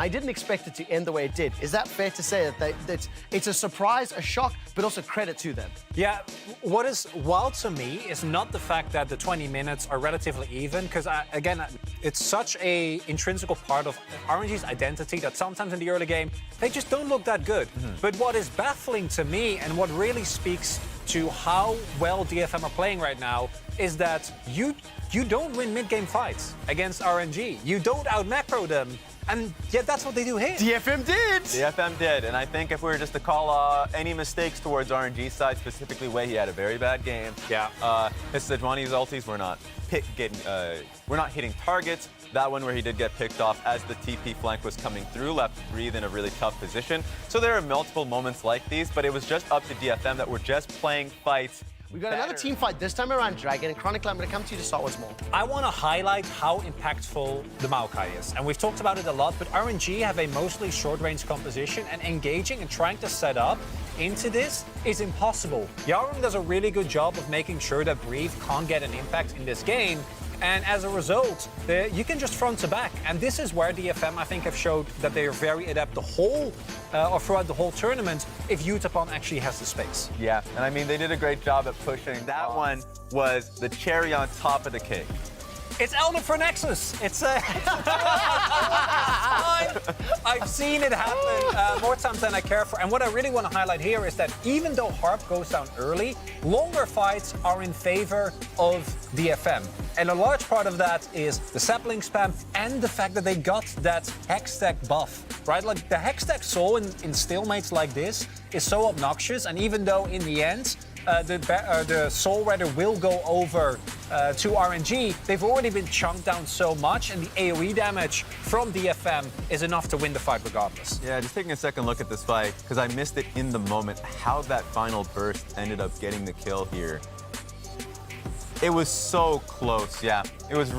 I didn't expect it to end the way it did. Is that fair to say that it's a surprise, a shock, but also credit to them? Yeah, what is wild to me is not the fact that the 20 minutes are relatively even, because again, it's such a intrinsic part of RNG's identity that sometimes in the early game, they just don't look that good. But what is baffling to me and what really speaks to how well DFM are playing right now is that you don't win mid-game fights against RNG. You don't out-macro them. And yet that's what they do here. DFM did! DFM did, and I think if we were just to call any mistakes towards RNG's side, specifically Wei, he had a very bad game. Yeah. His Sejuani's ultis were not we're not hitting targets. That one where he did get picked off as the TP flank was coming through, left Breathe in a really tough position. So there are multiple moments like these, but it was just up to DFM that we're just playing fights. We got another team fight, this time around Dragon and Chronicle. I'm going to come to you to start once more. I want to highlight how impactful the Maokai is. And we've talked about it a lot, but RNG have a mostly short-range composition, and engaging and trying to set up into this is impossible. Yarung does a really good job of making sure that Breathe can't get an impact in this game. And as a result, you can just front to back. And this is where DFM, I think, have showed that they are very adept throughout the whole tournament if Utapon actually has the space. Yeah, and I mean, they did a great job at pushing. That one was the cherry on top of the cake. It's Elder for Nexus. It's I've seen it happen more times than I care for. And what I really want to highlight here is that even though Harp goes down early, longer fights are in favor of DFM. And a large part of that is the sapling spam and the fact that they got that Hextech buff, right? Like the Hextech soul in stalemates like this is so obnoxious. And even though in the end, the Soul Rider will go over to RNG, they've already been chunked down so much, and the AoE damage from DFM is enough to win the fight regardless. Yeah, just taking a second look at this fight, because I missed it in the moment, how that final burst ended up getting the kill here. It was so close, yeah. It was